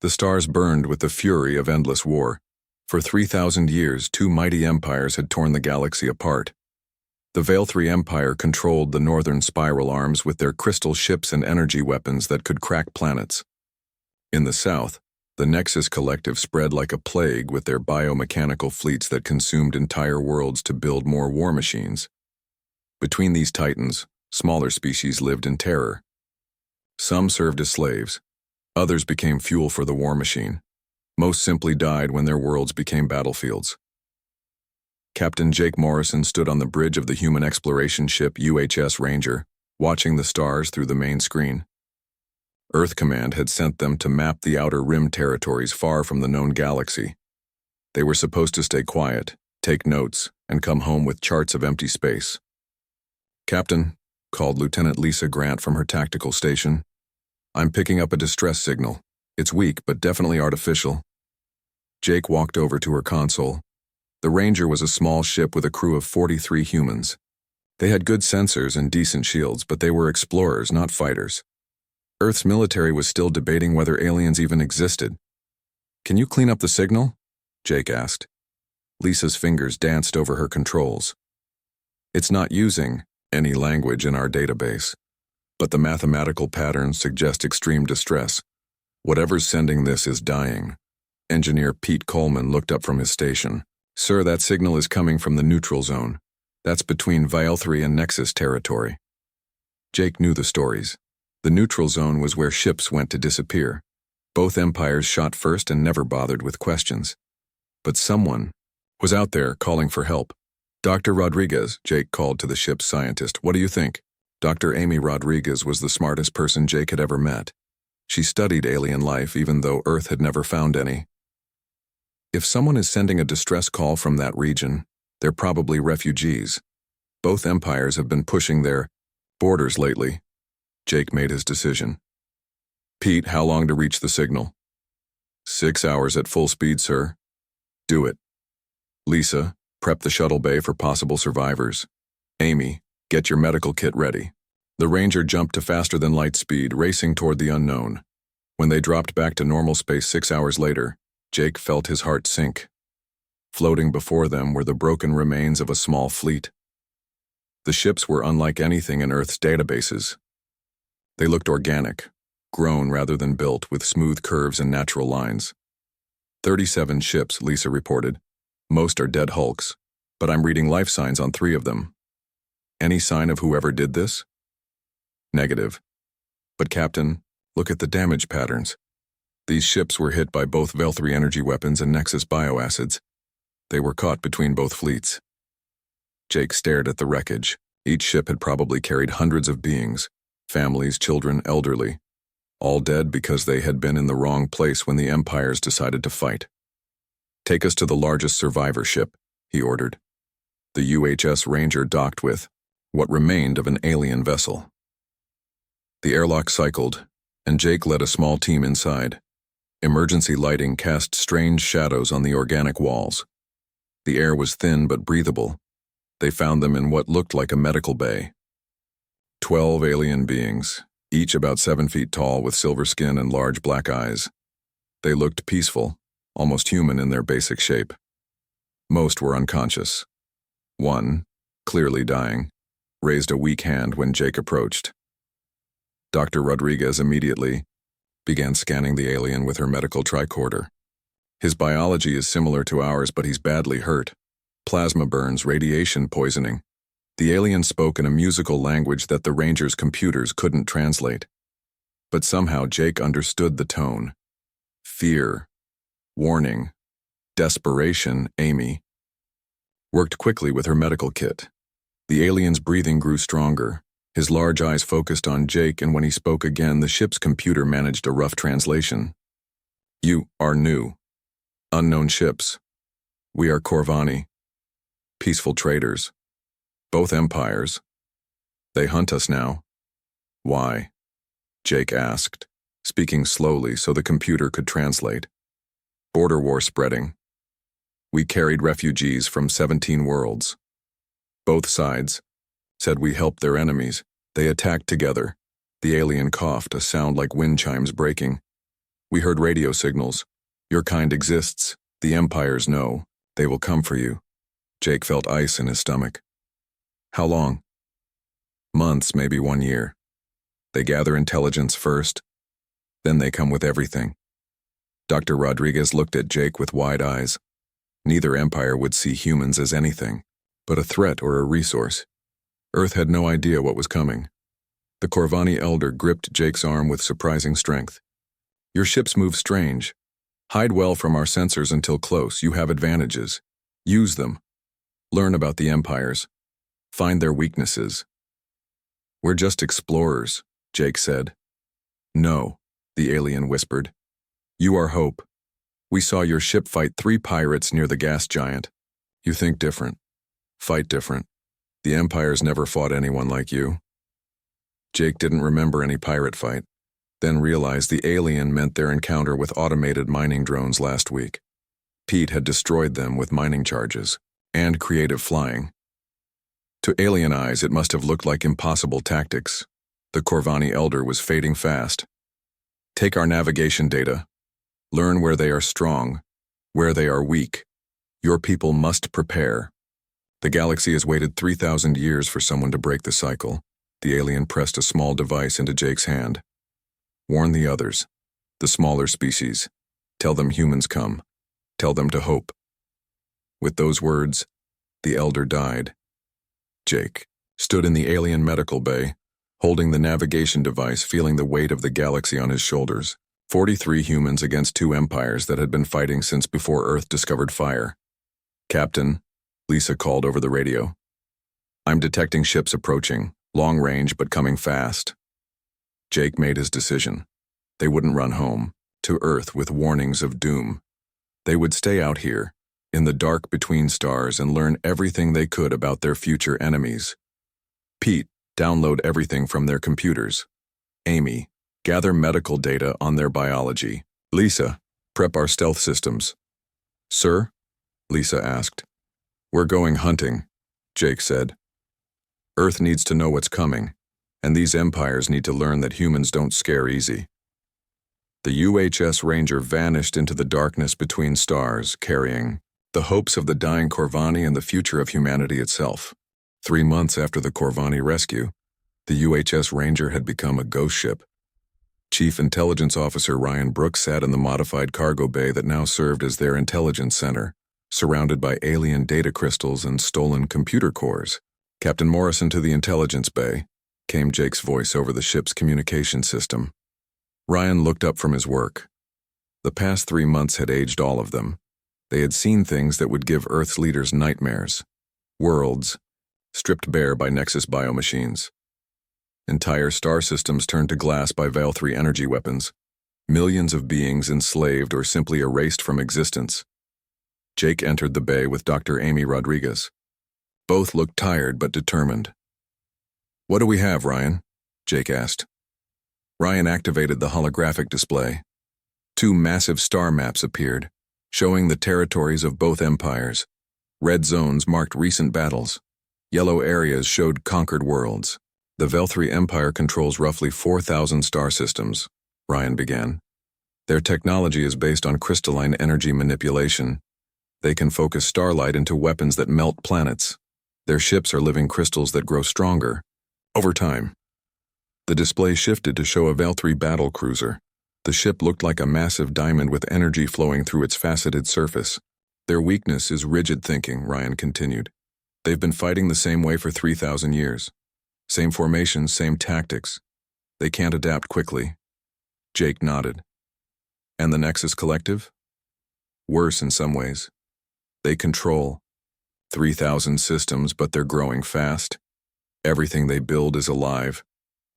The stars burned with the fury of endless war. For 3,000 years, two mighty empires had torn the galaxy apart. The Veil 3 Empire controlled the northern spiral arms with their crystal ships and energy weapons that could crack planets. In the south, the Nexus Collective spread like a plague with their biomechanical fleets that consumed entire worlds to build more war machines. Between these titans, smaller species lived in terror. Some served as slaves. Others became fuel for the war machine. Most simply died when their worlds became battlefields. Captain Jake Morrison stood on the bridge of the human exploration ship UHS Ranger, watching the stars through the main screen. Earth Command had sent them to map the outer rim territories far from the known galaxy. They were supposed to stay quiet, take notes, and come home with charts of empty space. "Captain," called Lieutenant Lisa Grant from her tactical station, "I'm picking up a distress signal. It's weak, but definitely artificial." Jake walked over to her console. The Ranger was a small ship with a crew of 43 humans. They had good sensors and decent shields, but they were explorers, not fighters. Earth's military was still debating whether aliens even existed. "Can you clean up the signal?" Jake asked. Lisa's fingers danced over her controls. "It's not using any language in our database, but the mathematical patterns suggest extreme distress. Whatever's sending this is dying." Engineer Pete Coleman looked up from his station. "Sir, that signal is coming from the neutral zone. That's between Veil 3 and Nexus territory." Jake knew the stories. The neutral zone was where ships went to disappear. Both empires shot first and never bothered with questions. But someone was out there calling for help. "Dr. Rodriguez," Jake called to the ship's scientist. "What do you think?" Dr. Amy Rodriguez was the smartest person Jake had ever met. She studied alien life even though Earth had never found any. "If someone is sending a distress call from that region, they're probably refugees. Both empires have been pushing their borders lately." Jake made his decision. "Pete, how long to reach the signal?" 6 hours at full speed, sir." "Do it." "Lisa, prep the shuttle bay for possible survivors. Amy, get your medical kit ready." The Ranger jumped to faster than light speed, racing toward the unknown. When they dropped back to normal space 6 hours later, Jake felt his heart sink. Floating before them were the broken remains of a small fleet. The ships were unlike anything in Earth's databases. They looked organic, grown rather than built, with smooth curves and natural lines. 37 ships, Lisa reported. "Most are dead hulks, but I'm reading life signs on 3 of them." "Any sign of whoever did this?" "Negative. But Captain, look at the damage patterns. These ships were hit by both Veil 3 energy weapons and Nexus bioacids. They were caught between both fleets." Jake stared at the wreckage. Each ship had probably carried hundreds of beings, families, children, elderly, all dead because they had been in the wrong place when the empires decided to fight. "Take us to the largest survivor ship," he ordered. The UHS Ranger docked with what remained of an alien vessel. The airlock cycled, and Jake led a small team inside. Emergency lighting cast strange shadows on the organic walls. The air was thin but breathable. They found them in what looked like a medical bay. 12 alien beings, each about 7 feet tall with silver skin and large black eyes. They looked peaceful, almost human in their basic shape. Most were unconscious. One, clearly dying, raised a weak hand when Jake approached. Dr. Rodriguez immediately began scanning the alien with her medical tricorder. "His biology is similar to ours, but he's badly hurt. Plasma burns, radiation poisoning." The alien spoke in a musical language that the Ranger's computers couldn't translate. But somehow Jake understood the tone. Fear, warning, desperation. Amy worked quickly with her medical kit. The alien's breathing grew stronger. His large eyes focused on Jake, and when he spoke again, the ship's computer managed a rough translation. "You are new. Unknown ships. We are Corvani. Peaceful traders. Both empires. They hunt us now." "Why?" Jake asked, speaking slowly so the computer could translate. "Border war spreading. We carried refugees from 17 worlds. Both sides said we helped their enemies. They attacked together." The alien coughed, a sound like wind chimes breaking. We heard radio signals. Your kind exists. The Empires know. They will come for you. Jake felt ice in his stomach. How long? Months, maybe 1 year. They gather intelligence first, then they come with everything. Dr. Rodriguez looked at Jake with wide eyes. Neither empire would see humans as anything but a threat or a resource. Earth had no idea what was coming. The Corvani elder gripped Jake's arm with surprising strength. Your ships move strange. Hide well from our sensors until close. You have advantages. Use them. Learn about the empires. Find their weaknesses. We're just explorers, Jake said. No, the alien whispered. You are hope. We saw your ship fight 3 pirates near the gas giant. You think different. Fight different. The empires never fought anyone like you. Jake didn't remember any pirate fight, then realized the alien meant their encounter with automated mining drones last week. Pete had destroyed them with mining charges and creative flying. To alien eyes, it must have looked like impossible tactics. The Corvani elder was fading fast. Take our navigation data. Learn where they are strong, where they are weak. Your people must prepare. The galaxy has waited 3,000 years for someone to break the cycle. The alien pressed a small device into Jake's hand. Warn the others, the smaller species. Tell them humans come. Tell them to hope. With those words, the elder died. Jake stood in the alien medical bay, holding the navigation device, feeling the weight of the galaxy on his shoulders. 43 humans against 2 empires that had been fighting since before Earth discovered fire. Captain, Lisa called over the radio. I'm detecting ships approaching, long range but coming fast. Jake made his decision. They wouldn't run home, to Earth with warnings of doom. They would stay out here, in the dark between stars, and learn everything they could about their future enemies. Pete, download everything from their computers. Amy, gather medical data on their biology. Lisa, prep our stealth systems. Sir? Lisa asked. We're going hunting, Jake said. Earth needs to know what's coming, and these empires need to learn that humans don't scare easy. The UHS Ranger vanished into the darkness between stars, carrying the hopes of the dying Corvani and the future of humanity itself. 3 months after the Corvani rescue, the UHS Ranger had become a ghost ship. Chief Intelligence Officer Ryan Brooks sat in the modified cargo bay that now served as their intelligence center, surrounded by alien data crystals and stolen computer cores. Captain Morrison to the intelligence bay, came Jake's voice over the ship's communication system. Ryan looked up from his work. The past 3 months had aged all of them. They had seen things that would give Earth's leaders nightmares. Worlds, stripped bare by Nexus biomachines. Entire star systems turned to glass by Veil 3 energy weapons. Millions of beings enslaved or simply erased from existence. Jake entered the bay with Dr. Amy Rodriguez. Both looked tired but determined. What do we have, Ryan? Jake asked. Ryan activated the holographic display. 2 massive star maps appeared, showing the territories of both empires. Red zones marked recent battles. Yellow areas showed conquered worlds. The Veil 3 Empire controls roughly 4,000 star systems, Ryan began. Their technology is based on crystalline energy manipulation. They can focus starlight into weapons that melt planets. Their ships are living crystals that grow stronger over time. The display shifted to show a Veil 3 battle cruiser. The ship looked like a massive diamond with energy flowing through its faceted surface. Their weakness is rigid thinking, Ryan continued. They've been fighting the same way for 3,000 years. Same formations, same tactics. They can't adapt quickly. Jake nodded. And the Nexus Collective? Worse in some ways. They control 3,000 systems, but they're growing fast. Everything they build is alive.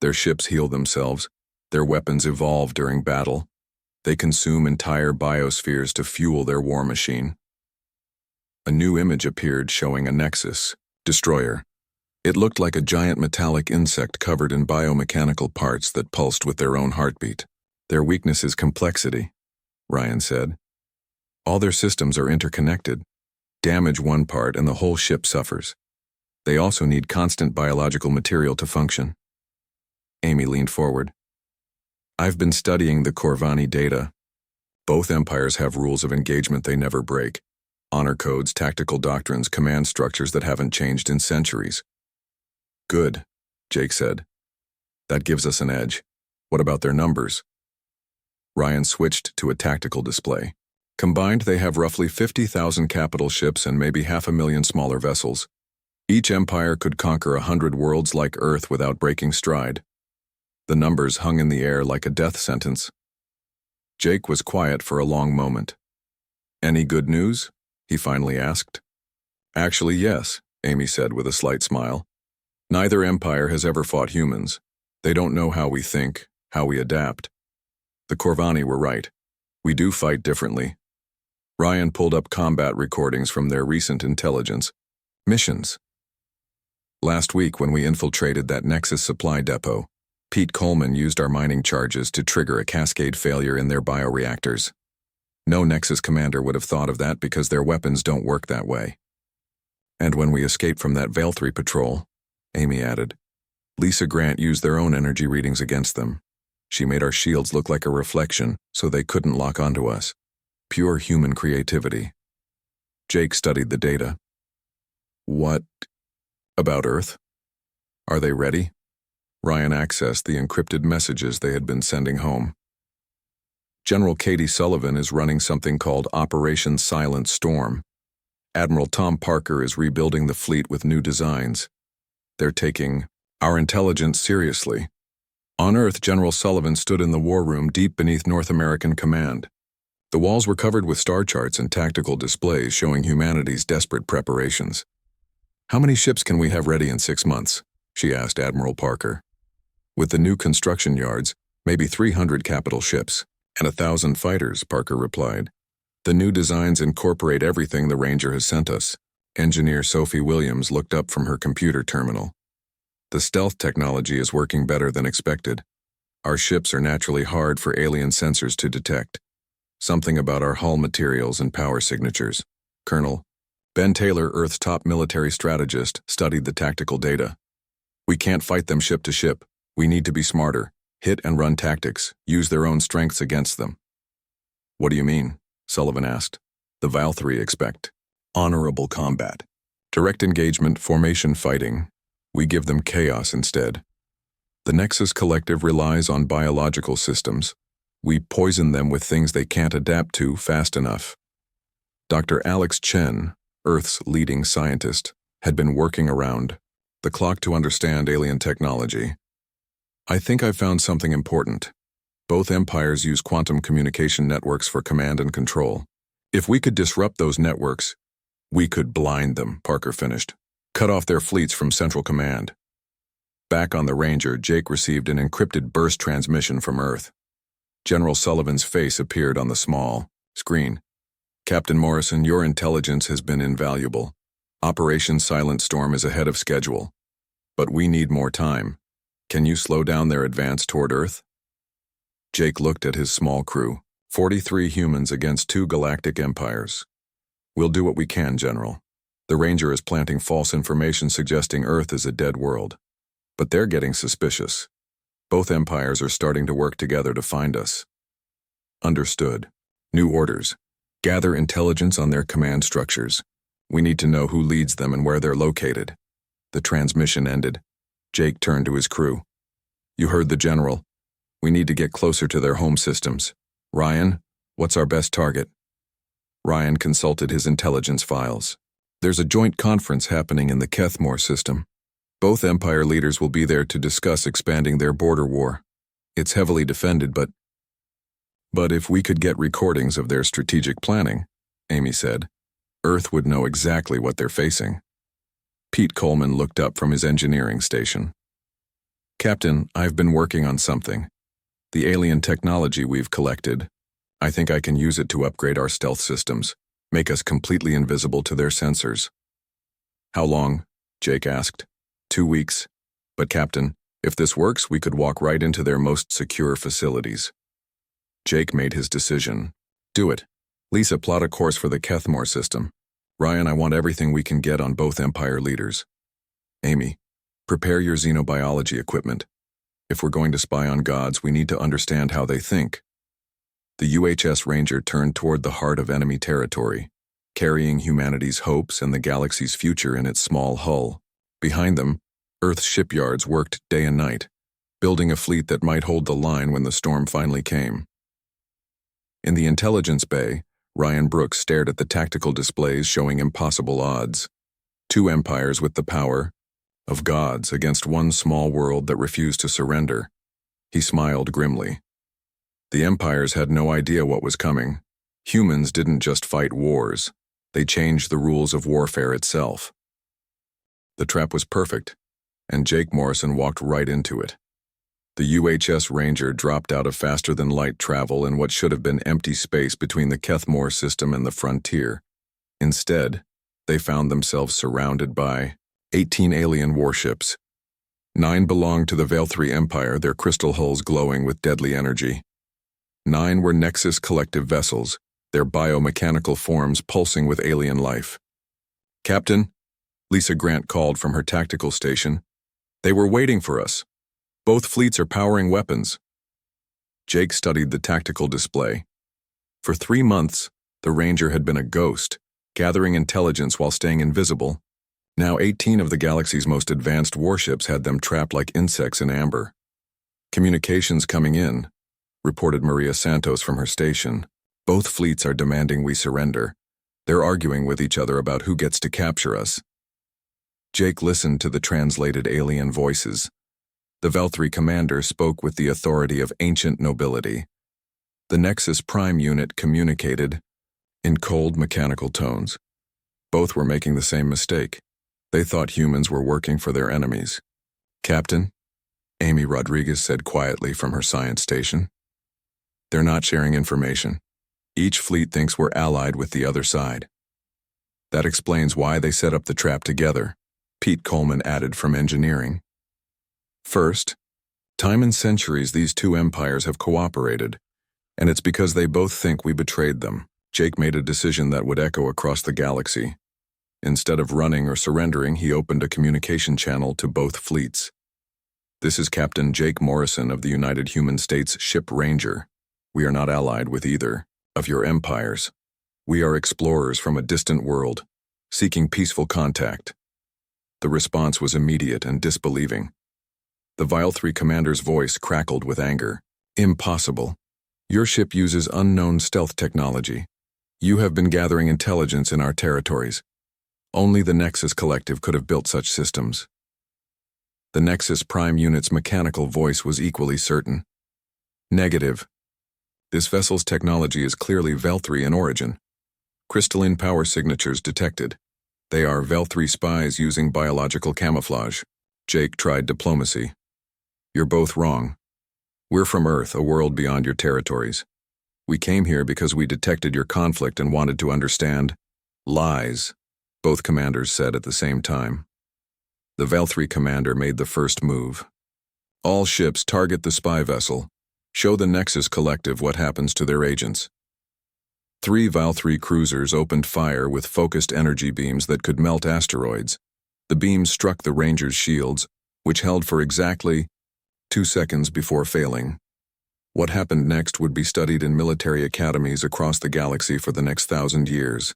Their ships heal themselves. Their weapons evolve during battle. They consume entire biospheres to fuel their war machine. A new image appeared showing a Nexus destroyer. It looked like a giant metallic insect covered in biomechanical parts that pulsed with their own heartbeat. Their weakness is complexity, Ryan said. All their systems are interconnected. Damage one part and the whole ship suffers. They also need constant biological material to function. Amy leaned forward. I've been studying the Corvani data, Both empires have rules of engagement they never break. Honor codes, tactical doctrines, command structures that haven't changed in centuries. Good, Jake said. That gives us an edge. What about their numbers? Ryan switched to a tactical display. Combined, they have roughly 50,000 capital ships and maybe 500,000 smaller vessels. Each empire could conquer 100 worlds like Earth without breaking stride. The numbers hung in the air like a death sentence. Jake was quiet for a long moment. Any good news? He finally asked. Actually, yes, Amy said with a slight smile. Neither empire has ever fought humans. They don't know how we think, how we adapt. The Corvani were right. We do fight differently. Ryan pulled up combat recordings from their recent intelligence missions. Last week, when we infiltrated that Nexus supply depot, Pete Coleman used our mining charges to trigger a cascade failure in their bioreactors. No Nexus commander would have thought of that because their weapons don't work that way. And when we escaped from that Veil 3 patrol, Amy added, Lisa Grant used their own energy readings against them. She made our shields look like a reflection so they couldn't lock onto us. Pure human creativity. Jake studied the data. What about Earth? Are they ready? Ryan accessed the encrypted messages they had been sending home. General Katie Sullivan is running something called Operation Silent Storm. Admiral Tom Parker is rebuilding the fleet with new designs. They're taking our intelligence seriously. On Earth, General Sullivan stood in the war room deep beneath North American command. The walls were covered with star charts and tactical displays showing humanity's desperate preparations. How many ships can we have ready in 6 months? She asked Admiral Parker. With the new construction yards, maybe 300 capital ships, and 1,000 fighters, Parker replied. The new designs incorporate everything the Ranger has sent us. Engineer Sophie Williams looked up from her computer terminal. The stealth technology is working better than expected. Our ships are naturally hard for alien sensors to detect. Something about our hull materials and power signatures. Colonel Ben Taylor, Earth's top military strategist, studied the tactical data. We can't fight them ship to ship. We need to be smarter. Hit and run tactics. Use their own strengths against them. What do you mean? Sullivan asked. The Veil 3 expect honorable combat. Direct engagement, formation fighting. We give them chaos instead. The Nexus Collective relies on biological systems. We poison them with things they can't adapt to fast enough. Dr. Alex Chen, Earth's leading scientist, had been working around the clock to understand alien technology. I think I found something important. Both empires use quantum communication networks for command and control. If we could disrupt those networks, we could blind them, Parker finished. Cut off their fleets from central command. Back on the Ranger, Jake received an encrypted burst transmission from Earth. General Sullivan's face appeared on the small screen. Captain Morrison, your intelligence has been invaluable. Operation Silent Storm is ahead of schedule. But we need more time. Can you slow down their advance toward Earth? Jake looked at his small crew. 43 humans against 2 galactic empires. We'll do what we can, General. The Ranger is planting false information suggesting Earth is a dead world. But they're getting suspicious. Both empires are starting to work together to find us. Understood. New orders. Gather intelligence on their command structures. We need to know who leads them and where they're located. The transmission ended. Jake turned to his crew. You heard the General. We need to get closer to their home systems. Ryan, what's our best target? Ryan consulted his intelligence files. There's a joint conference happening in the Kethmore system. Both empire leaders will be there to discuss expanding their border war. It's heavily defended, but if we could get recordings of their strategic planning, Amy said, Earth would know exactly what they're facing. Pete Coleman looked up from his engineering station. Captain, I've been working on something. The alien technology we've collected. I think I can use it to upgrade our stealth systems, make us completely invisible to their sensors. How long? Jake asked. 2 weeks. But Captain, if this works, we could walk right into their most secure facilities. Jake made his decision. Do it. Lisa, plot a course for the Kethmore system. Ryan, I want everything we can get on both empire leaders. Amy, prepare your xenobiology equipment. If we're going to spy on gods, we need to understand how they think. The UHS Ranger turned toward the heart of enemy territory, carrying humanity's hopes and the galaxy's future in its small hull. Behind them, Earth's shipyards worked day and night, building a fleet that might hold the line when the storm finally came. In the intelligence bay, Ryan Brooks stared at the tactical displays showing impossible odds. Two empires with the power of gods against one small world that refused to surrender. He smiled grimly. The empires had no idea what was coming. Humans didn't just fight wars. They changed the rules of warfare itself. The trap was perfect, and Jake Morrison walked right into it. The UHS Ranger dropped out of faster-than-light travel in what should have been empty space between the Kethmore system and the frontier. Instead, they found themselves surrounded by 18 alien warships. 9 belonged to the Veil 3 Empire, their crystal hulls glowing with deadly energy. 9 were Nexus collective vessels, their biomechanical forms pulsing with alien life. "Captain," Lisa Grant called from her tactical station, "they were waiting for us. Both fleets are powering weapons." Jake studied the tactical display. For 3 months, the Ranger had been a ghost, gathering intelligence while staying invisible. Now 18 of the galaxy's most advanced warships had them trapped like insects in amber. "Communications coming in," reported Maria Santos from her station. "Both fleets are demanding we surrender. They're arguing with each other about who gets to capture us." Jake listened to the translated alien voices. The Veil 3 commander spoke with the authority of ancient nobility. The Nexus Prime unit communicated in cold mechanical tones. Both were making the same mistake. They thought humans were working for their enemies. "Captain," Amy Rodriguez said quietly from her science station, "they're not sharing information. Each fleet thinks we're allied with the other side." "That explains why they set up the trap together," Pete Coleman added from engineering. "First, time and centuries these two empires have cooperated, and it's because they both think we betrayed them." Jake made a decision that would echo across the galaxy. Instead of running or surrendering, he opened a communication channel to both fleets. "This is Captain Jake Morrison of the United Human States Ship Ranger. We are not allied with either of your empires. We are explorers from a distant world, seeking peaceful contact." The response was immediate and disbelieving. The Veil 3 commander's voice crackled with anger. "Impossible. Your ship uses unknown stealth technology. You have been gathering intelligence in our territories. Only the Nexus Collective could have built such systems." The Nexus Prime unit's mechanical voice was equally certain. "Negative. This vessel's technology is clearly Veil 3 in origin. Crystalline power signatures detected. They are Veil 3 spies using biological camouflage." Jake tried diplomacy. "You're both wrong. We're from Earth, a world beyond your territories. We came here because we detected your conflict and wanted to understand." "Lies," both commanders said at the same time. The Veil 3 commander made the first move. "All ships target the spy vessel. Show the Nexus Collective what happens to their agents." 3 Veil 3 cruisers opened fire with focused energy beams that could melt asteroids. The beams struck the Ranger's shields, which held for exactly 2 seconds before failing. What happened next would be studied in military academies across the galaxy for the next 1,000 years.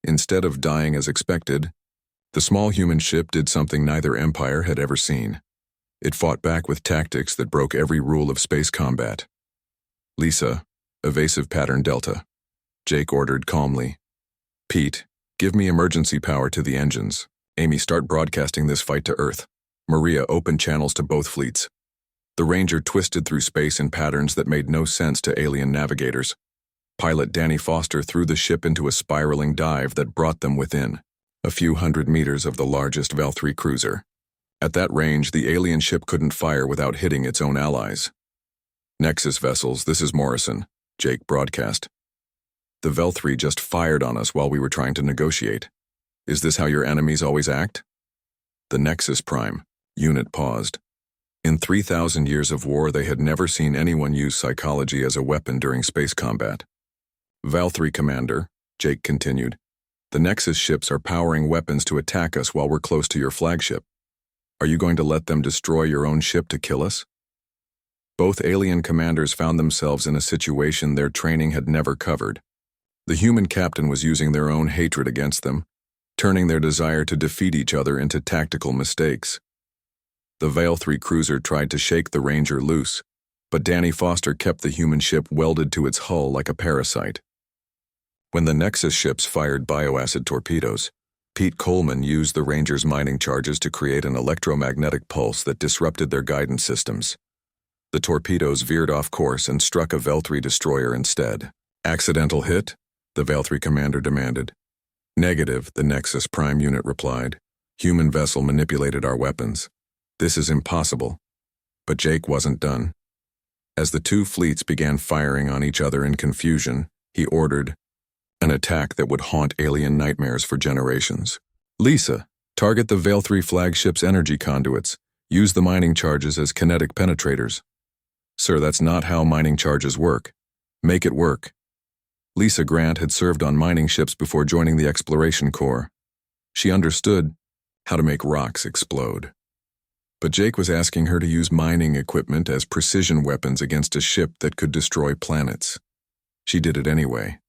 Instead of dying as expected, the small human ship did something neither empire had ever seen. It fought back with tactics that broke every rule of space combat. "Lisa, evasive pattern Delta," Jake ordered calmly. "Pete, give me emergency power to the engines. Amy, start broadcasting this fight to Earth. Maria, open channels to both fleets." The Ranger twisted through space in patterns that made no sense to alien navigators. Pilot Danny Foster threw the ship into a spiraling dive that brought them within a few hundred meters of the largest Veil 3 cruiser. At that range, the alien ship couldn't fire without hitting its own allies. "Nexus vessels, this is Morrison," Jake broadcast. "The Veil 3 just fired on us while we were trying to negotiate. Is this how your enemies always act?" The Nexus Prime unit paused. In 3,000 years of war, they had never seen anyone use psychology as a weapon during space combat. "Veil 3 Commander," Jake continued, "the Nexus ships are powering weapons to attack us while we're close to your flagship. Are you going to let them destroy your own ship to kill us?" Both alien commanders found themselves in a situation their training had never covered. The human captain was using their own hatred against them, turning their desire to defeat each other into tactical mistakes. The Veil 3 cruiser tried to shake the Ranger loose, but Danny Foster kept the human ship welded to its hull like a parasite. When the Nexus ships fired bioacid torpedoes, Pete Coleman used the Ranger's mining charges to create an electromagnetic pulse that disrupted their guidance systems. The torpedoes veered off course and struck a Veil 3 destroyer instead. "Accidental hit?" the Veil 3 commander demanded. "Negative," the Nexus Prime unit replied. "Human vessel manipulated our weapons. This is impossible." But Jake wasn't done. As the two fleets began firing on each other in confusion, he ordered an attack that would haunt alien nightmares for generations. "Lisa, target the Veil 3 flagship's energy conduits. Use the mining charges as kinetic penetrators." "Sir, that's not how mining charges work." "Make it work." Lisa Grant had served on mining ships before joining the Exploration Corps. She understood how to make rocks explode. But Jake was asking her to use mining equipment as precision weapons against a ship that could destroy planets. She did it anyway.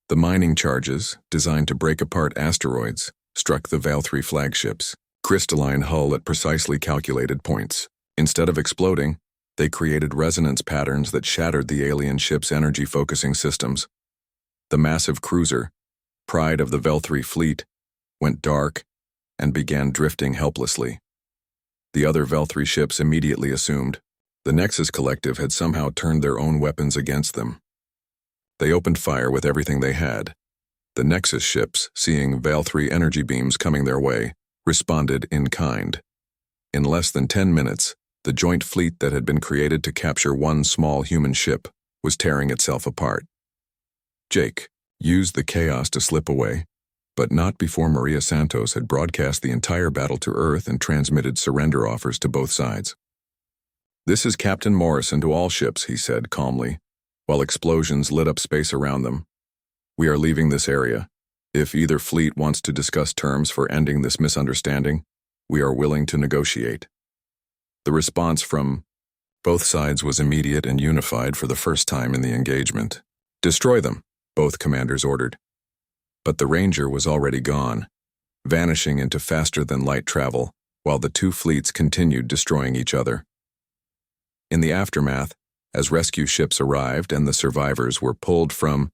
The mining charges, designed to break apart asteroids, struck the Veil 3 flagships, crystalline hull at precisely calculated points. Instead of exploding, they created resonance patterns that shattered the alien ship's energy-focusing systems. The massive cruiser, pride of the Veil 3 fleet, went dark and began drifting helplessly. The other Veil 3 ships immediately assumed the Nexus Collective had somehow turned their own weapons against them. They opened fire with everything they had. The Nexus ships, seeing Veil 3 energy beams coming their way, responded in kind. In less than 10 minutes, the joint fleet that had been created to capture one small human ship was tearing itself apart. Jake used the chaos to slip away, but not before Maria Santos had broadcast the entire battle to Earth and transmitted surrender offers to both sides. "This is Captain Morrison to all ships," he said calmly, while explosions lit up space around them. "We are leaving this area. If either fleet wants to discuss terms for ending this misunderstanding, we are willing to negotiate." The response from both sides was immediate and unified for the first time in the engagement. "Destroy them," both commanders ordered. But the Ranger was already gone, vanishing into faster-than-light travel, while the two fleets continued destroying each other. In the aftermath, as rescue ships arrived and the survivors were pulled from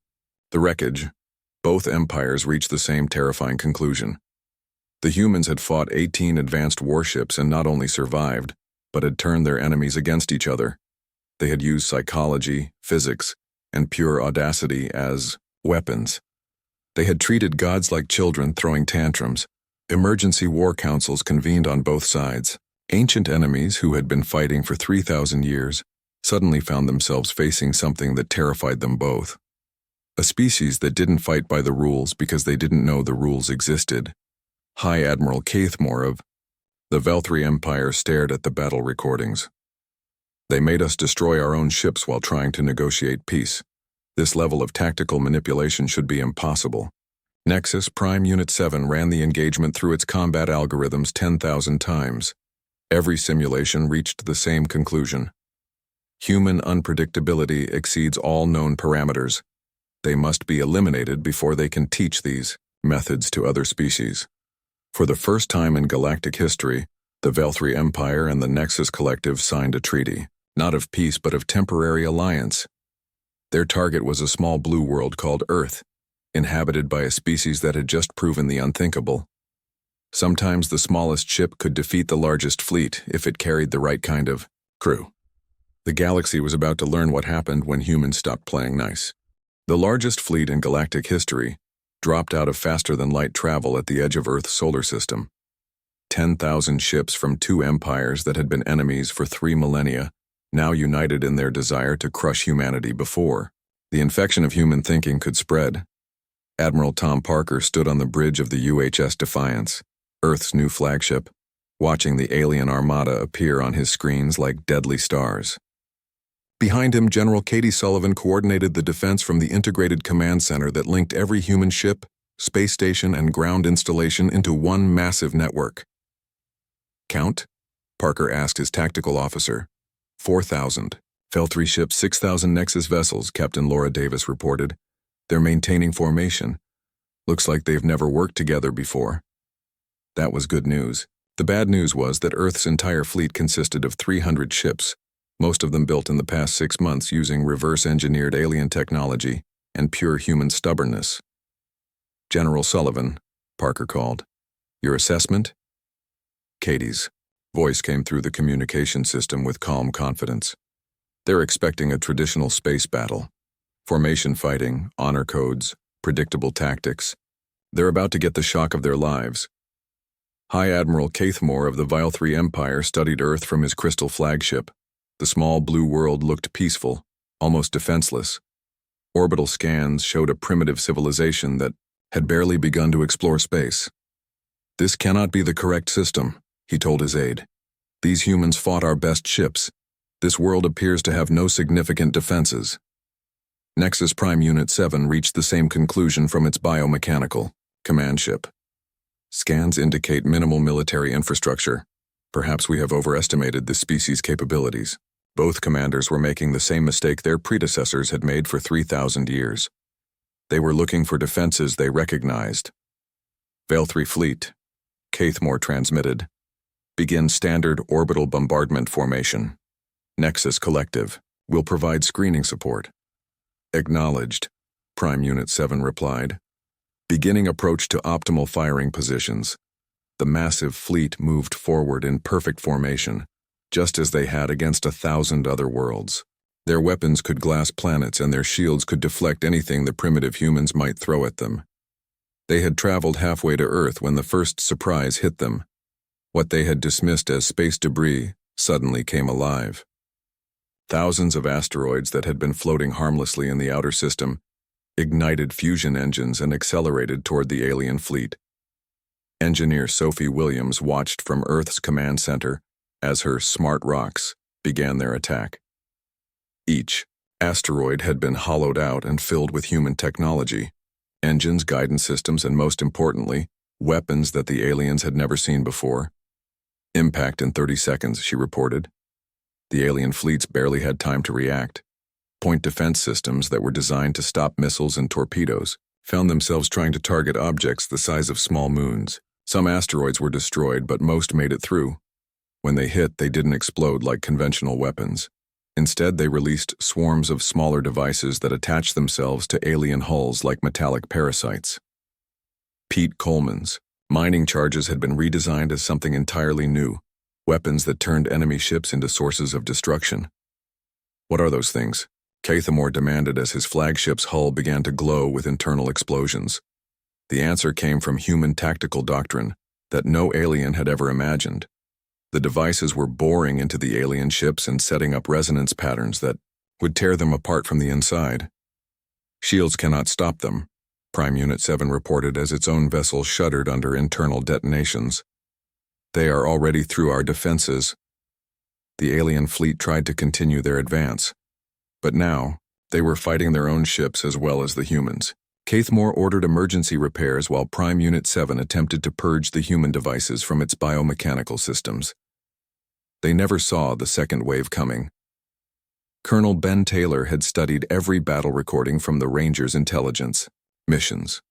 the wreckage, both empires reached the same terrifying conclusion. The humans had fought 18 advanced warships and not only survived, but had turned their enemies against each other. They had used psychology, physics, and pure audacity as weapons. They had treated gods like children throwing tantrums. Emergency war councils convened on both sides. Ancient enemies who had been fighting for 3,000 years suddenly found themselves facing something that terrified them both. A species that didn't fight by the rules because they didn't know the rules existed. High Admiral Caithmore of the Veil 3 Empire stared at the battle recordings. "They made us destroy our own ships while trying to negotiate peace. This level of tactical manipulation should be impossible." Nexus Prime Unit 7 ran the engagement through its combat algorithms 10,000 times. Every simulation reached the same conclusion. Human unpredictability exceeds all known parameters. They must be eliminated before they can teach these methods to other species. For the first time in galactic history, the Veil 3 Empire and the Nexus Collective signed a treaty, not of peace but of temporary alliance. Their target was a small blue world called Earth, inhabited by a species that had just proven the unthinkable. Sometimes the smallest ship could defeat the largest fleet if it carried the right kind of crew. The galaxy was about to learn what happened when humans stopped playing nice. The largest fleet in galactic history dropped out of faster-than-light travel at the edge of Earth's solar system. 10,000 ships from two empires that had been enemies for 3 millennia, now united in their desire to crush humanity before the infection of human thinking could spread. Admiral Tom Parker stood on the bridge of the UHS Defiance, Earth's new flagship, watching the alien armada appear on his screens like deadly stars. Behind him, General Katie Sullivan coordinated the defense from the integrated command center that linked every human ship, space station, and ground installation into one massive network. "Count?" Parker asked his tactical officer. 4,000. Fell 3 ships, 6,000 Nexus vessels, Captain Laura Davis reported. They're maintaining formation. Looks like they've never worked together before. That was good news. The bad news was that Earth's entire fleet consisted of 300 ships, most of them built in the past 6 months using reverse-engineered alien technology and pure human stubbornness. General Sullivan, Parker called. Your assessment? Katie's voice came through the communication system with calm confidence. They're expecting a traditional space battle. Formation fighting, honor codes, predictable tactics. They're about to get the shock of their lives. High Admiral Caithmore of the Vile 3 Empire studied Earth from his crystal flagship. The small blue world looked peaceful, almost defenseless. Orbital scans showed a primitive civilization that had barely begun to explore space. This cannot be the correct system, he told his aide. These humans fought our best ships. This world appears to have no significant defenses. Nexus Prime Unit 7 reached the same conclusion from its biomechanical command ship. Scans indicate minimal military infrastructure. Perhaps we have overestimated this species' capabilities. Both commanders were making the same mistake their predecessors had made for 3,000 years. They were looking for defenses they recognized. Vale 3 Fleet, Caithmore transmitted. Begin standard orbital bombardment formation. Nexus Collective will provide screening support. Acknowledged, Prime Unit 7 replied. Beginning approach to optimal firing positions. The massive fleet moved forward in perfect formation, just as they had against 1,000 other worlds. Their weapons could glass planets and their shields could deflect anything the primitive humans might throw at them. They had traveled halfway to Earth when the first surprise hit them. What they had dismissed as space debris suddenly came alive. Thousands of asteroids that had been floating harmlessly in the outer system ignited fusion engines and accelerated toward the alien fleet. Engineer Sophie Williams watched from Earth's command center as her smart rocks began their attack. Each asteroid had been hollowed out and filled with human technology, engines, guidance systems, and most importantly, weapons that the aliens had never seen before. Impact in 30 seconds, she reported. The alien fleets barely had time to react. Point defense systems that were designed to stop missiles and torpedoes found themselves trying to target objects the size of small moons. Some asteroids were destroyed, but most made it through. When they hit, they didn't explode like conventional weapons. Instead, they released swarms of smaller devices that attached themselves to alien hulls like metallic parasites. Pete Coleman's mining charges had been redesigned as something entirely new, weapons that turned enemy ships into sources of destruction. What are those things? Caithmore demanded as his flagship's hull began to glow with internal explosions. The answer came from human tactical doctrine that no alien had ever imagined. The devices were boring into the alien ships and setting up resonance patterns that would tear them apart from the inside. Shields cannot stop them, Prime Unit 7 reported as its own vessel shuddered under internal detonations. They are already through our defenses. The alien fleet tried to continue their advance, but now they were fighting their own ships as well as the humans. Caithmore ordered emergency repairs while Prime Unit 7 attempted to purge the human devices from its biomechanical systems. They never saw the second wave coming. Colonel Ben Taylor had studied every battle recording from the Rangers' intelligence missions.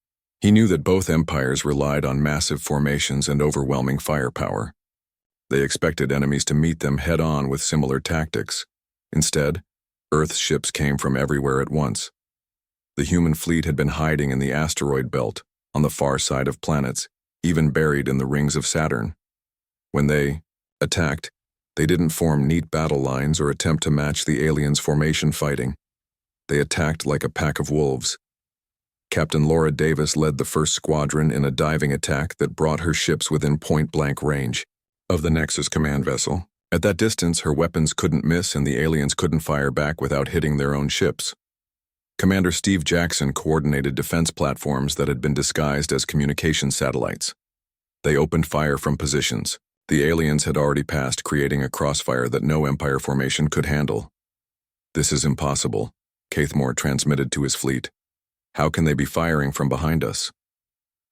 He knew that both empires relied on massive formations and overwhelming firepower. They expected enemies to meet them head-on with similar tactics. Instead, Earth's ships came from everywhere at once. The human fleet had been hiding in the asteroid belt, on the far side of planets, even buried in the rings of Saturn. When they attacked, they didn't form neat battle lines or attempt to match the aliens' formation fighting. They attacked like a pack of wolves. Captain Laura Davis led the first squadron in a diving attack that brought her ships within point-blank range of the Nexus command vessel. At that distance, her weapons couldn't miss and the aliens couldn't fire back without hitting their own ships. Commander Steve Jackson coordinated defense platforms that had been disguised as communication satellites. They opened fire from positions. The aliens had already passed, creating a crossfire that no Empire formation could handle. "This is impossible," Caithmore transmitted to his fleet. "How can they be firing from behind us?"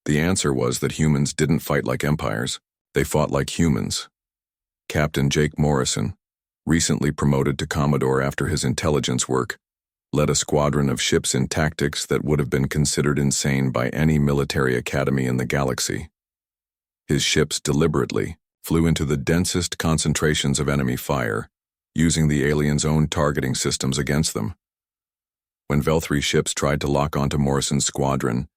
The answer was that humans didn't fight like empires. They fought like humans. Captain Jake Morrison, recently promoted to Commodore after his intelligence work, led a squadron of ships in tactics that would have been considered insane by any military academy in the galaxy. His ships deliberately flew into the densest concentrations of enemy fire, using the aliens' own targeting systems against them. When Vel-3 ships tried to lock onto Morrison's squadron,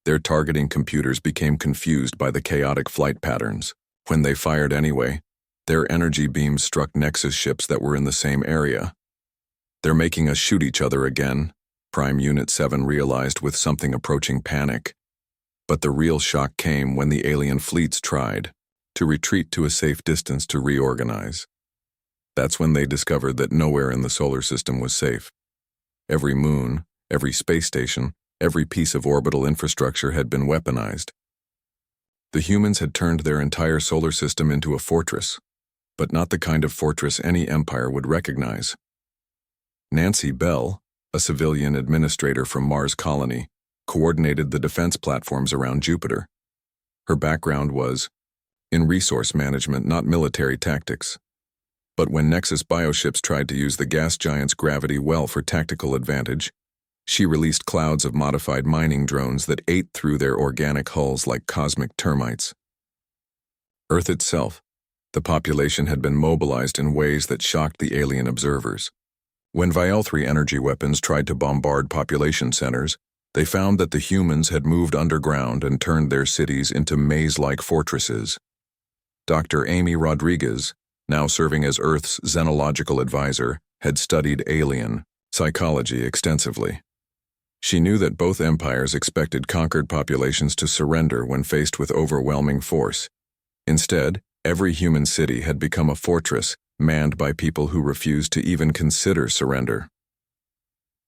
their targeting computers became confused by the chaotic flight patterns. When they fired anyway, their energy beams struck Nexus ships that were in the same area. "They're making us shoot each other again," Prime Unit 7 realized with something approaching panic. But the real shock came when the alien fleets tried to retreat to a safe distance to reorganize. That's when they discovered that nowhere in the solar system was safe. Every moon, every space station, every piece of orbital infrastructure had been weaponized. The humans had turned their entire solar system into a fortress, but not the kind of fortress any empire would recognize. Nancy Bell, a civilian administrator from Mars Colony, coordinated the defense platforms around Jupiter. Her background was in resource management, not military tactics. But when Nexus bioships tried to use the gas giant's gravity well for tactical advantage, she released clouds of modified mining drones that ate through their organic hulls like cosmic termites. Earth itself, the population had been mobilized in ways that shocked the alien observers. When Vel-3 energy weapons tried to bombard population centers, they found that the humans had moved underground and turned their cities into maze-like fortresses. Dr. Amy Rodriguez, now serving as Earth's xenological advisor, had studied alien psychology extensively. She knew that both empires expected conquered populations to surrender when faced with overwhelming force. Instead, every human city had become a fortress manned by people who refused to even consider surrender.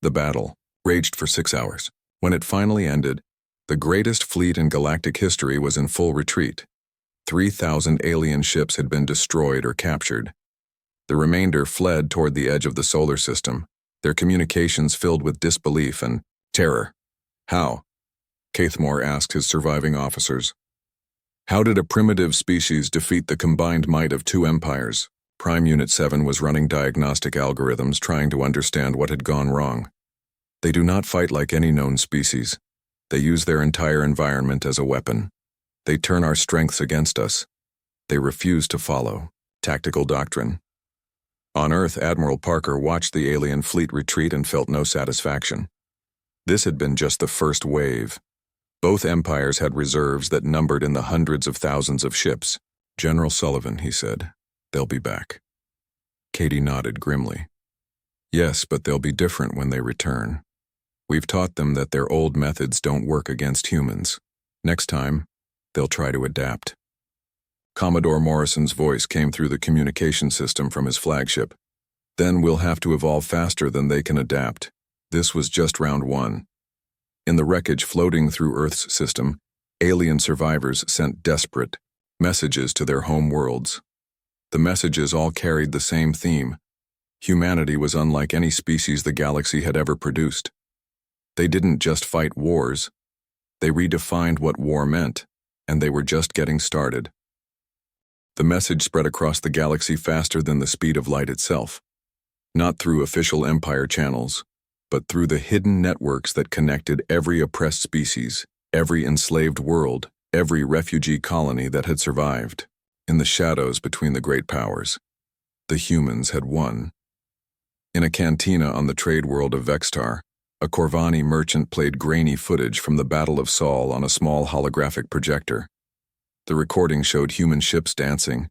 The battle raged for 6 hours. When it finally ended, the greatest fleet in galactic history was in full retreat. 3,000 alien ships had been destroyed or captured. The remainder fled toward the edge of the solar system, their communications filled with disbelief and terror. "How?" Caithmore asked his surviving officers. "How did a primitive species defeat the combined might of two empires?" Prime Unit 7 was running diagnostic algorithms trying to understand what had gone wrong. "They do not fight like any known species. They use their entire environment as a weapon. They turn our strengths against us. They refuse to follow tactical doctrine." On Earth, Admiral Parker watched the alien fleet retreat and felt no satisfaction. This had been just the first wave. Both empires had reserves that numbered in the hundreds of thousands of ships. "General Sullivan," he said, "they'll be back." Katie nodded grimly. "Yes, but they'll be different when they return. We've taught them that their old methods don't work against humans. Next time, they'll try to adapt." Commodore Morrison's voice came through the communication system from his flagship. "Then we'll have to evolve faster than they can adapt. This was just round one." In the wreckage floating through Earth's system, alien survivors sent desperate messages to their home worlds. The messages all carried the same theme. Humanity was unlike any species the galaxy had ever produced. They didn't just fight wars. They redefined what war meant, and they were just getting started. The message spread across the galaxy faster than the speed of light itself. Not through official empire channels, but through the hidden networks that connected every oppressed species, every enslaved world, every refugee colony that had survived. In the shadows between the great powers, the humans had won. In a cantina on the trade world of Vextar, a Corvani merchant played grainy footage from the Battle of Saul on a small holographic projector. The recording showed human ships dancing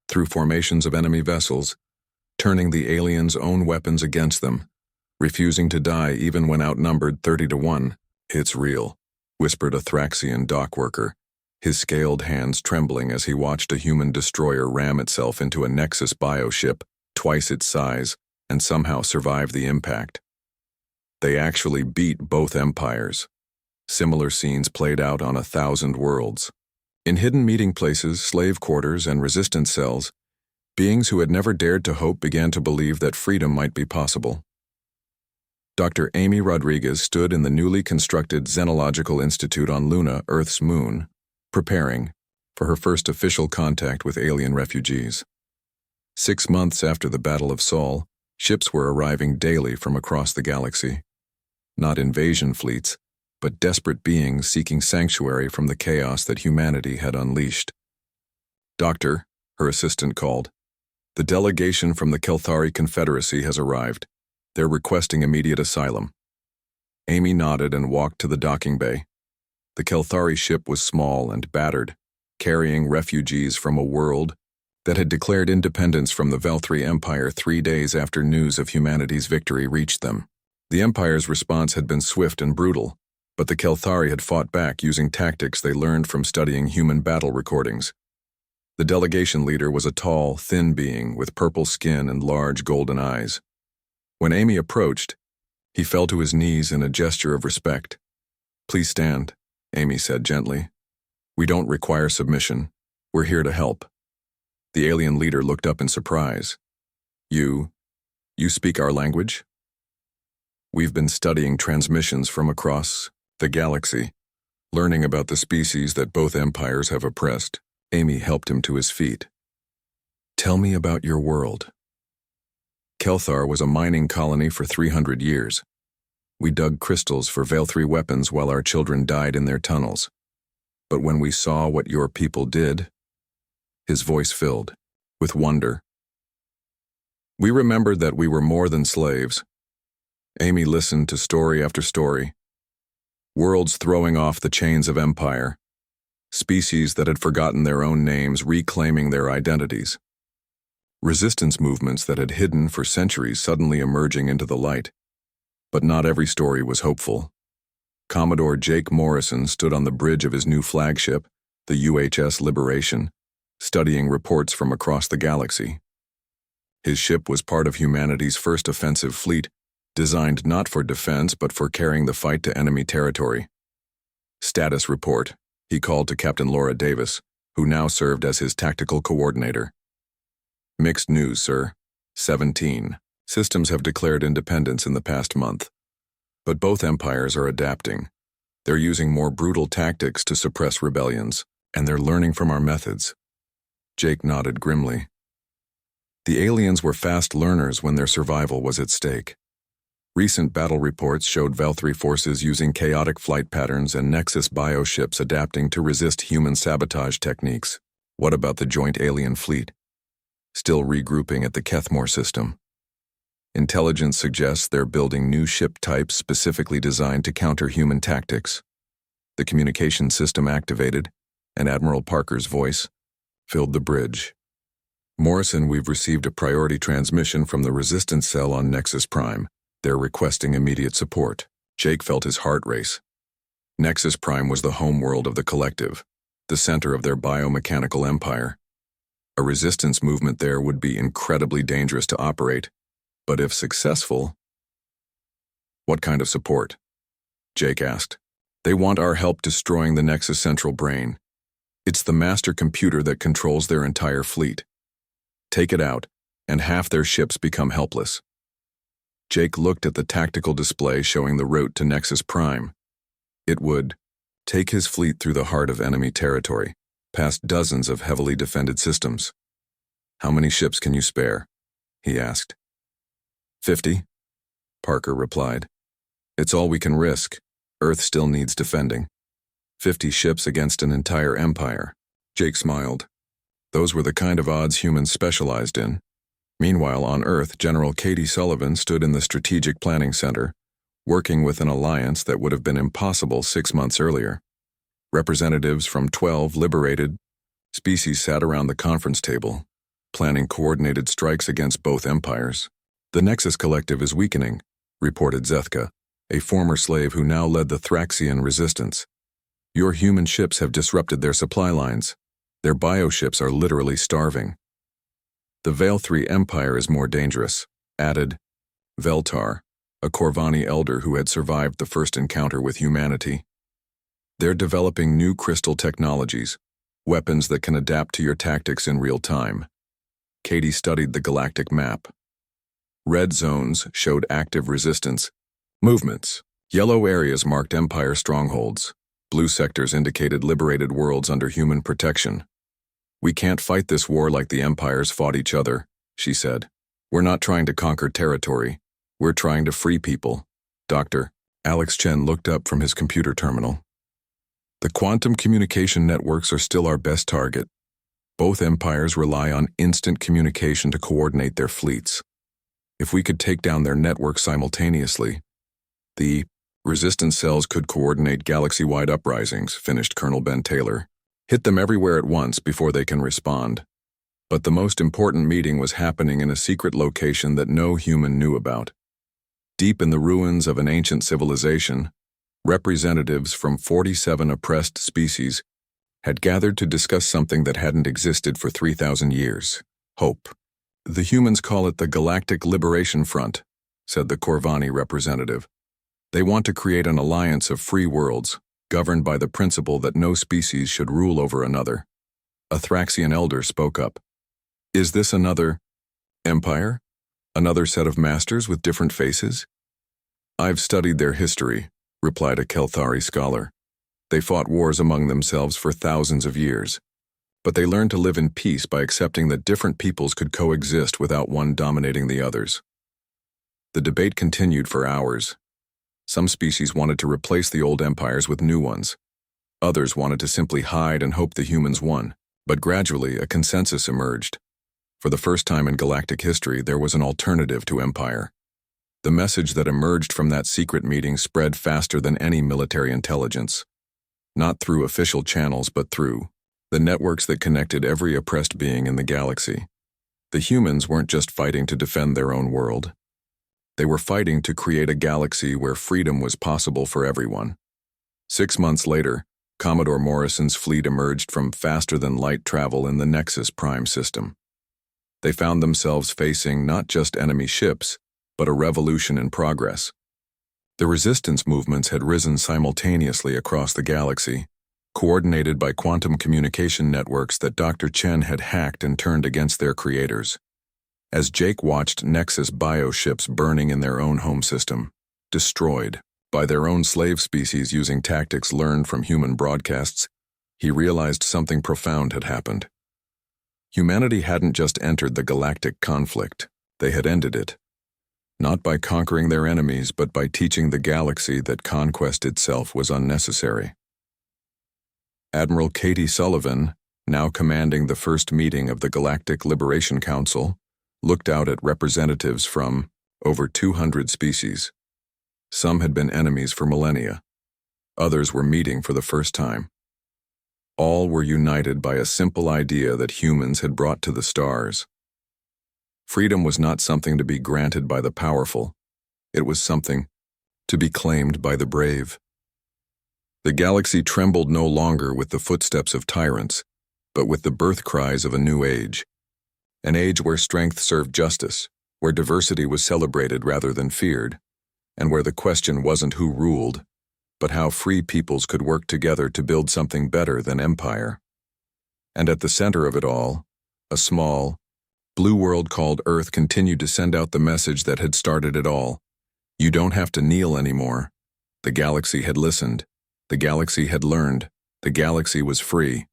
through formations of enemy vessels, turning the aliens' own weapons against them, refusing to die even when outnumbered 30-1. "It's real," whispered a Thraxian dock worker, his scaled hands trembling as he watched a human destroyer ram itself into a Nexus bioship twice its size and somehow survive the impact. They actually beat both empires. Similar scenes played out on 1,000 worlds. In hidden meeting places, slave quarters, and resistance cells, beings who had never dared to hope began to believe that freedom might be possible. Dr. Amy Rodriguez stood in the newly constructed Xenological Institute on Luna, Earth's moon, preparing for her first official contact with alien refugees. 6 months after the Battle of Sol, ships were arriving daily from across the galaxy. Not invasion fleets, but desperate beings seeking sanctuary from the chaos that humanity had unleashed. "Doctor," her assistant called, "the delegation from the Kelthari Confederacy has arrived. They're requesting immediate asylum." Amy nodded and walked to the docking bay. The Kelthari ship was small and battered, carrying refugees from a world that had declared independence from the Velthri Empire 3 days after news of humanity's victory reached them. The Empire's response had been swift and brutal, but the Kelthari had fought back using tactics they learned from studying human battle recordings. The delegation leader was a tall, thin being with purple skin and large golden eyes. When Amy approached, he fell to his knees in a gesture of respect. "Please stand," Amy said gently. "We don't require submission. We're here to help." The alien leader looked up in surprise. You speak our language?" "We've been studying transmissions from across the galaxy, learning about the species that both empires have oppressed." Amy helped him to his feet. "Tell me about your world." "Kelthar was a mining colony for 300 years. We dug crystals for Velthri weapons while our children died in their tunnels. But when we saw what your people did," his voice filled with wonder, "we remembered that we were more than slaves." Amy listened to story after story. Worlds throwing off the chains of empire. Species that had forgotten their own names reclaiming their identities. Resistance movements that had hidden for centuries suddenly emerging into the light. But not every story was hopeful. Commodore Jake Morrison stood on the bridge of his new flagship, the UHS Liberation, studying reports from across the galaxy. His ship was part of humanity's first offensive fleet, designed not for defense but for carrying the fight to enemy territory. "Status report," he called to Captain Laura Davis, who now served as his tactical coordinator. "Mixed news, sir. 17 systems have declared independence in the past month. But both empires are adapting. They're using more brutal tactics to suppress rebellions, and they're learning from our methods." Jake nodded grimly. The aliens were fast learners when their survival was at stake. Recent battle reports showed Velthri forces using chaotic flight patterns and Nexus bioships adapting to resist human sabotage techniques. What about the joint alien fleet? Still regrouping at the Kethmore system. Intelligence suggests they're building new ship types specifically designed to counter human tactics. The communication system activated, and Admiral Parker's voice filled the bridge. "Morrison, we've received a priority transmission from the resistance cell on Nexus Prime. They're requesting immediate support." Jake felt his heart race. Nexus Prime was the homeworld of the collective, the center of their biomechanical empire. A resistance movement there would be incredibly dangerous to operate, but if successful... "What kind of support?" Jake asked. "They want our help destroying the Nexus central brain. It's the master computer that controls their entire fleet. Take it out, and half their ships become helpless." Jake looked at the tactical display showing the route to Nexus Prime. It would take his fleet through the heart of enemy territory, past dozens of heavily defended systems. "How many ships can you spare?" he asked. 50, Parker replied. "It's all we can risk. Earth still needs defending." 50 ships against an entire empire. Jake smiled. Those were the kind of odds humans specialized in. Meanwhile, on Earth, General Katie Sullivan stood in the Strategic Planning Center, working with an alliance that would have been impossible 6 months earlier. Representatives from 12 liberated species sat around the conference table, planning coordinated strikes against both empires. "The Nexus Collective is weakening," reported Zethka, a former slave who now led the Thraxian resistance. "Your human ships have disrupted their supply lines. Their bioships are literally starving." "The Velthri Empire is more dangerous," added Veltar, a Corvani elder who had survived the first encounter with humanity. "They're developing new crystal technologies, weapons that can adapt to your tactics in real time." Katie studied the galactic map. Red zones showed active resistance movements. Yellow areas marked Empire strongholds. Blue sectors indicated liberated worlds under human protection. "We can't fight this war like the empires fought each other," she said. "We're not trying to conquer territory. We're trying to free people." Dr. Alex Chen looked up from his computer terminal. "The quantum communication networks are still our best target. Both empires rely on instant communication to coordinate their fleets. If we could take down their network simultaneously, the resistance cells could coordinate galaxy-wide uprisings," finished Colonel Ben Taylor. "Hit them everywhere at once before they can respond." But the most important meeting was happening in a secret location that no human knew about. Deep in the ruins of an ancient civilization, representatives from 47 oppressed species had gathered to discuss something that hadn't existed for 3,000 years: hope. "The humans call it the Galactic Liberation Front," said the Corvani representative. "They want to create an alliance of free worlds, governed by the principle that no species should rule over another." A Thraxian elder spoke up. "Is this another empire? Another set of masters with different faces?" "I've studied their history," replied a Kelthari scholar. "They fought wars among themselves for thousands of years, but they learned to live in peace by accepting that different peoples could coexist without one dominating the others." The debate continued for hours. Some species wanted to replace the old empires with new ones. Others wanted to simply hide and hope the humans won. But gradually, a consensus emerged. For the first time in galactic history, there was an alternative to empire. The message that emerged from that secret meeting spread faster than any military intelligence. Not through official channels, but through the networks that connected every oppressed being in the galaxy. The humans weren't just fighting to defend their own world. They were fighting to create a galaxy where freedom was possible for everyone. 6 months later, Commodore Morrison's fleet emerged from faster-than-light travel in the Nexus Prime system. They found themselves facing not just enemy ships, but a revolution in progress. The resistance movements had risen simultaneously across the galaxy, coordinated by quantum communication networks that Dr. Chen had hacked and turned against their creators. As Jake watched Nexus bioships burning in their own home system, destroyed by their own slave species using tactics learned from human broadcasts, he realized something profound had happened. Humanity hadn't just entered the galactic conflict, they had ended it. Not by conquering their enemies, but by teaching the galaxy that conquest itself was unnecessary. Admiral Katie Sullivan, now commanding the first meeting of the Galactic Liberation Council, looked out at representatives from over 200 species. Some had been enemies for millennia. Others were meeting for the first time. All were united by a simple idea that humans had brought to the stars. Freedom was not something to be granted by the powerful. It was something to be claimed by the brave. The galaxy trembled no longer with the footsteps of tyrants, but with the birth cries of a new age. An age where strength served justice, where diversity was celebrated rather than feared, and where the question wasn't who ruled, but how free peoples could work together to build something better than empire. And at the center of it all, a small, blue world called Earth continued to send out the message that had started it all. You don't have to kneel anymore. The galaxy had listened. The galaxy had learned. The galaxy was free.